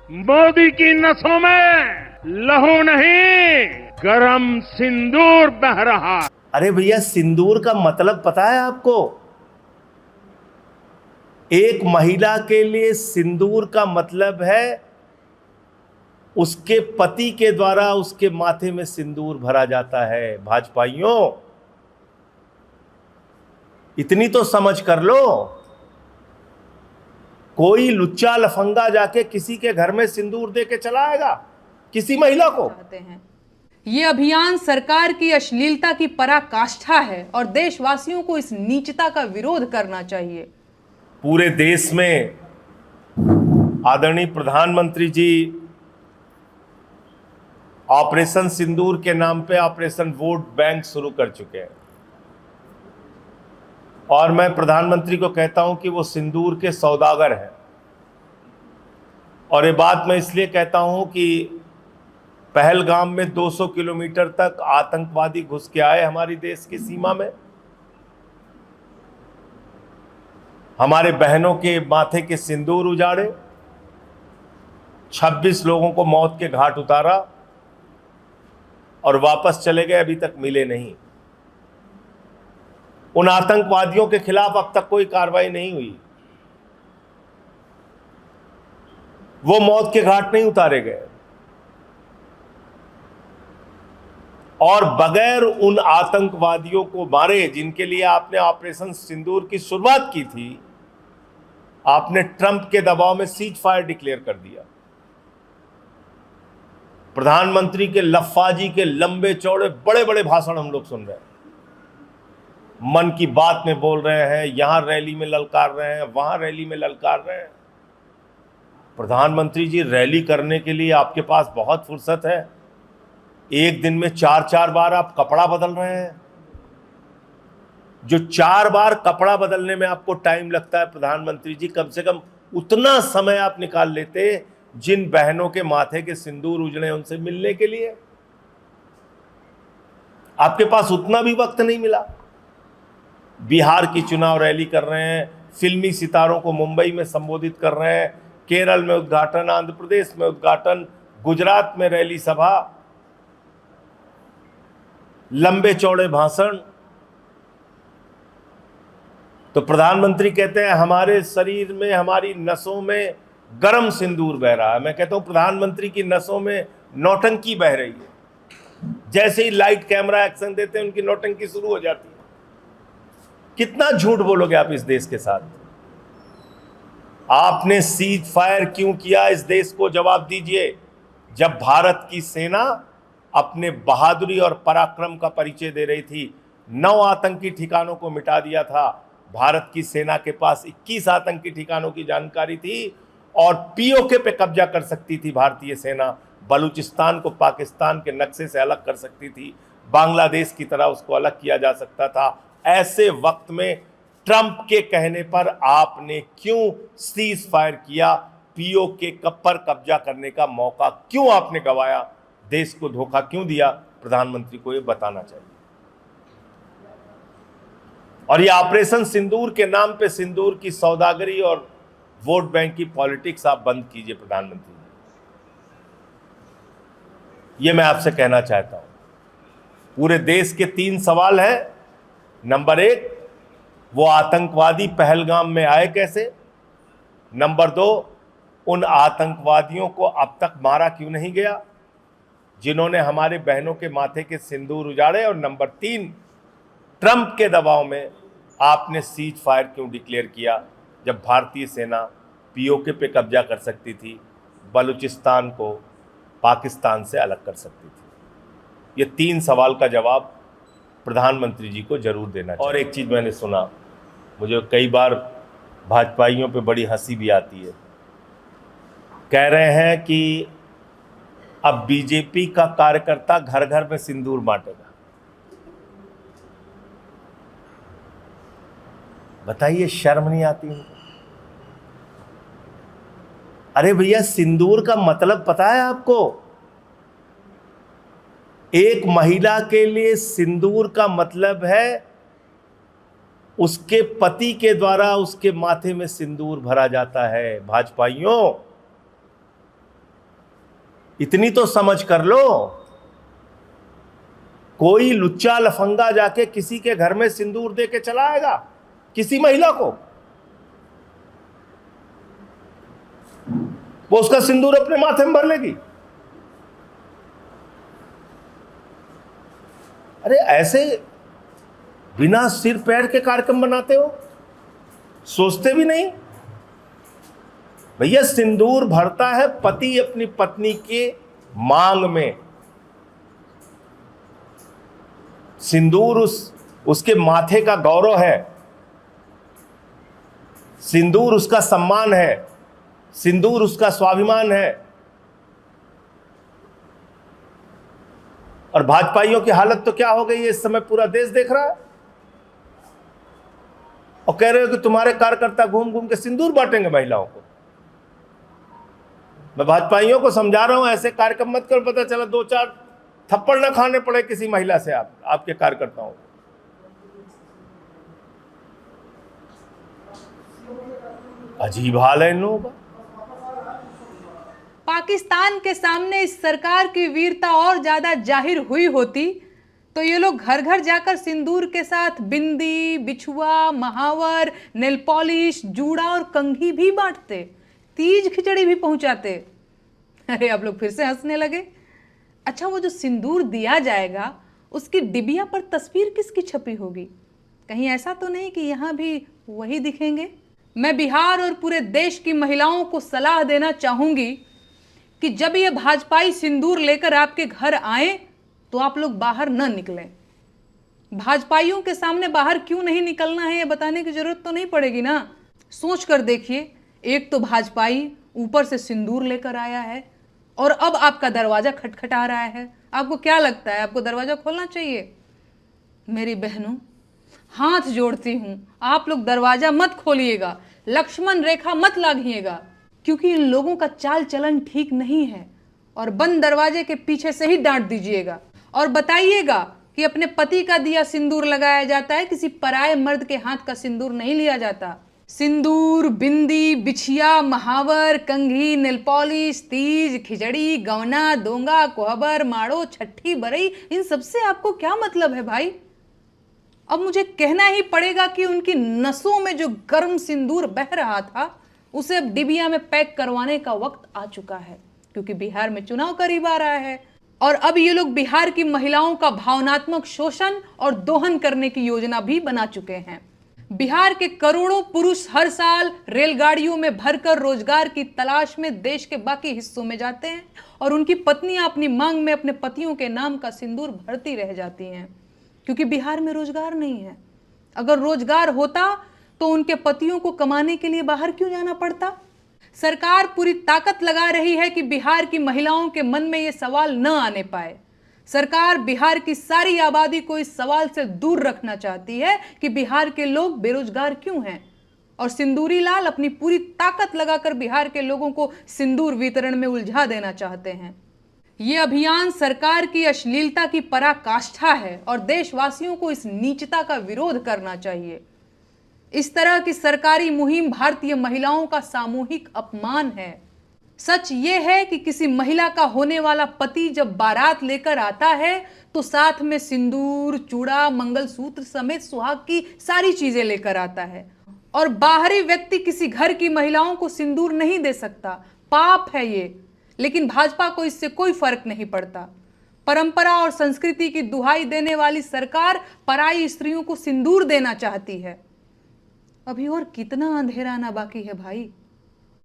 मोदी की नसों में लहू नहीं, गरम सिंदूर बह रहा। अरे भैया, सिंदूर का मतलब पता है आपको? एक महिला के लिए सिंदूर का मतलब है उसके पति के द्वारा उसके माथे में सिंदूर भरा जाता है। भाजपाइयों, इतनी तो समझ कर लो। कोई लुच्चा लफंगा जाके किसी के घर में सिंदूर दे के चला आएगा किसी महिला को? चाहते हैं। ये अभियान सरकार की अश्लीलता की पराकाष्ठा है और देशवासियों को इस नीचता का विरोध करना चाहिए। पूरे देश में आदरणीय प्रधानमंत्री जी ऑपरेशन सिंदूर के नाम पे ऑपरेशन वोट बैंक शुरू कर चुके हैं और मैं प्रधानमंत्री को कहता हूं कि वो सिंदूर के सौदागर हैं। और ये बात मैं इसलिए कहता हूं कि पहलगाम में 200 किलोमीटर तक आतंकवादी घुस के आए हमारी देश की सीमा में, हमारे बहनों के माथे के सिंदूर उजाड़े, 26 लोगों को मौत के घाट उतारा और वापस चले गए, अभी तक मिले नहीं। उन आतंकवादियों के खिलाफ अब तक कोई कार्रवाई नहीं हुई, वो मौत के घाट नहीं उतारे गए। और बगैर उन आतंकवादियों को मारे जिनके लिए आपने ऑपरेशन सिंदूर की शुरुआत की थी, आपने ट्रंप के दबाव में सीज फायर डिक्लेयर कर दिया। प्रधानमंत्री के लफ्फाजी के लंबे चौड़े बड़े बड़े भाषण हम लोग सुन रहे हैं, मन की बात में बोल रहे हैं, यहां रैली में ललकार रहे हैं, वहां रैली में ललकार रहे हैं। प्रधानमंत्री जी, रैली करने के लिए आपके पास बहुत फुर्सत है। एक दिन में 4-4 बार आप कपड़ा बदल रहे हैं। जो 4 बार कपड़ा बदलने में आपको टाइम लगता है प्रधानमंत्री जी, कम से कम उतना समय आप निकाल लेते जिन बहनों के माथे के सिंदूर उजड़े उनसे मिलने के लिए। आपके पास उतना भी वक्त नहीं मिला। बिहार की चुनाव रैली कर रहे हैं, फिल्मी सितारों को मुंबई में संबोधित कर रहे हैं, केरल में उद्घाटन, आंध्र प्रदेश में उद्घाटन, गुजरात में रैली सभा, लंबे चौड़े भाषण। तो प्रधानमंत्री कहते हैं हमारे शरीर में, हमारी नसों में गरम सिंदूर बह रहा है। मैं कहता हूं प्रधानमंत्री की नसों में नौटंकी बह रही है। जैसे ही लाइट कैमरा एक्शन देते हैं उनकी नौटंकी शुरू हो जाती है। कितना झूठ बोलोगे आप इस देश के साथ? आपने सीज फायर क्यों किया, इस देश को जवाब दीजिए। जब भारत की सेना अपने बहादुरी और पराक्रम का परिचय दे रही थी, 9 आतंकी ठिकानों को मिटा दिया था। भारत की सेना के पास 21 आतंकी ठिकानों की जानकारी थी और पीओके पे कब्जा कर सकती थी भारतीय सेना। बलूचिस्तान को पाकिस्तान के नक्शे से अलग कर सकती थी, बांग्लादेश की तरह उसको अलग किया जा सकता था। ऐसे वक्त में ट्रंप के कहने पर आपने क्यों सीज फायर किया? पीओके पर कब्जा करने का मौका क्यों आपने गंवाया? देश को धोखा क्यों दिया? प्रधानमंत्री को यह बताना चाहिए। और ये ऑपरेशन सिंदूर के नाम पे सिंदूर की सौदागरी और वोट बैंक की पॉलिटिक्स आप बंद कीजिए प्रधानमंत्री जी। ये मैं आपसे कहना चाहता हूं। पूरे देश के 3 सवाल हैं। नंबर 1, वो आतंकवादी पहलगाम में आए कैसे? नंबर 2, उन आतंकवादियों को अब तक मारा क्यों नहीं गया जिन्होंने हमारे बहनों के माथे के सिंदूर उजाड़े? और नंबर 3, ट्रंप के दबाव में आपने सीज फायर क्यों डिक्लेयर किया जब भारतीय सेना पीओके पे कब्जा कर सकती थी, बलूचिस्तान को पाकिस्तान से अलग कर सकती थी? ये 3 सवाल का जवाब प्रधानमंत्री जी को जरूर देना चाहिए। और एक चीज़ मैंने सुना, मुझे कई बार भाजपाइयों पे बड़ी हंसी भी आती है। कह रहे हैं कि अब बीजेपी का कार्यकर्ता घर घर में सिंदूर बांटेगा। बताइए, शर्म नहीं आती इनको? अरे भैया, सिंदूर का मतलब पता है आपको? एक महिला के लिए सिंदूर का मतलब है उसके पति के द्वारा उसके माथे में सिंदूर भरा जाता है। भाजपाइयों, इतनी तो समझ कर लो, कोई लुच्चा लफंगा जाके किसी के घर में सिंदूर दे के चला आएगा किसी महिला को? वो उसका सिंदूर अपने माथे में भर लेगी? अरे ऐसे बिना सिर पैर के कार्यक्रम बनाते हो, सोचते भी नहीं। भैया सिंदूर भरता है पति अपनी पत्नी के मांग में, सिंदूर उसके माथे का गौरव है, सिंदूर उसका सम्मान है, सिंदूर उसका स्वाभिमान है। और भाजपाइयों की हालत तो क्या हो गई है इस समय पूरा देश देख रहा है, और कह रहे हो कि तुम्हारे कार्यकर्ता घूम घूम के सिंदूर बांटेंगे महिलाओं को। मैं भाजपाइयों को समझा रहा हूं, ऐसे कार्यक्रम मत करो, पता चला 2-4 थप्पड़ ना खाने पड़े किसी महिला से आपके कार्यकर्ताओं को। अजीब हाल है इन लोगों का। पाकिस्तान के सामने इस सरकार की वीरता और ज्यादा जाहिर हुई होती तो ये लोग घर घर जाकर सिंदूर के साथ बिंदी, बिछुआ, महावर, नेल पॉलिश, जूड़ा और कंघी भी बांटते, तीज खिचड़ी भी पहुंचाते। अरे आप लोग फिर से हंसने लगे। अच्छा, वो जो सिंदूर दिया जाएगा उसकी डिबिया पर तस्वीर किसकी छपी होगी? कहीं ऐसा तो नहीं कि यहां भी वही दिखेंगे? मैं बिहार और पूरे देश की महिलाओं को सलाह देना चाहूंगी कि जब ये भाजपाई सिंदूर लेकर आपके घर आए तो आप लोग बाहर न निकलें। भाजपाइयों के सामने बाहर क्यों नहीं निकलना है ये बताने की जरूरत तो नहीं पड़ेगी ना। सोच कर देखिए, एक तो भाजपाई ऊपर से सिंदूर लेकर आया है और अब आपका दरवाजा खटखटा रहा है। आपको क्या लगता है, आपको दरवाजा खोलना चाहिए? मेरी बहनों, हाथ जोड़ती हूं, आप लोग दरवाजा मत खोलिएगा, लक्ष्मण रेखा मत लागिएगा, क्योंकि इन लोगों का चाल चलन ठीक नहीं है। और बंद दरवाजे के पीछे से ही डांट दीजिएगा और बताइएगा कि अपने पति का दिया सिंदूर लगाया जाता है, किसी पराये मर्द के हाथ का सिंदूर नहीं लिया जाता। सिंदूर, बिंदी, बिछिया, महावर, कंघी, नेल पॉलिश, तीज, खिचड़ी, गवना, दोंगा, कोहबर, माड़ो, छठी, बरई, इन सबसे आपको क्या मतलब है भाई? अब मुझे कहना ही पड़ेगा कि उनकी नसों में जो गर्म सिंदूर बह रहा था उसे अब डिबिया में पैक करवाने का वक्त आ चुका है, क्योंकि बिहार में चुनाव करीब आ रहा है और अब ये लोग बिहार की महिलाओं का भावनात्मक शोषण और दोहन करने की योजना भी बना चुके हैं। बिहार के करोड़ों पुरुष हर साल रेलगाड़ियों में भरकर रोजगार की तलाश में देश के बाकी हिस्सों में जाते हैं और उनकी पत्नियां अपनी मांग में अपने पतियों के नाम का सिंदूर भरती रह जाती हैं, क्योंकि बिहार में रोजगार नहीं है। अगर रोजगार होता तो उनके पतियों को कमाने के लिए बाहर क्यों जाना पड़ता? सरकार पूरी ताकत लगा रही है कि बिहार की महिलाओं के मन में यह सवाल न आने पाए। सरकार बिहार की सारी आबादी को इस सवाल से दूर रखना चाहती है कि बिहार के लोग बेरोजगार क्यों हैं, और सिंदूरी लाल अपनी पूरी ताकत लगाकर बिहार के लोगों को सिंदूर वितरण में उलझा देना चाहते हैं। ये अभियान सरकार की अश्लीलता की पराकाष्ठा है और देशवासियों को इस नीचता का विरोध करना चाहिए। इस तरह की सरकारी मुहिम भारतीय महिलाओं का सामूहिक अपमान है। सच ये है कि किसी महिला का होने वाला पति जब बारात लेकर आता है तो साथ में सिंदूर, चूड़ा, मंगलसूत्र समेत सुहाग की सारी चीजें लेकर आता है, और बाहरी व्यक्ति किसी घर की महिलाओं को सिंदूर नहीं दे सकता। पाप है ये, लेकिन भाजपा को इससे कोई फर्क नहीं पड़ता। परंपरा और संस्कृति की दुहाई देने वाली सरकार पराई स्त्रियों को सिंदूर देना चाहती है। अभी और कितना अंधेरा आना बाकी है भाई।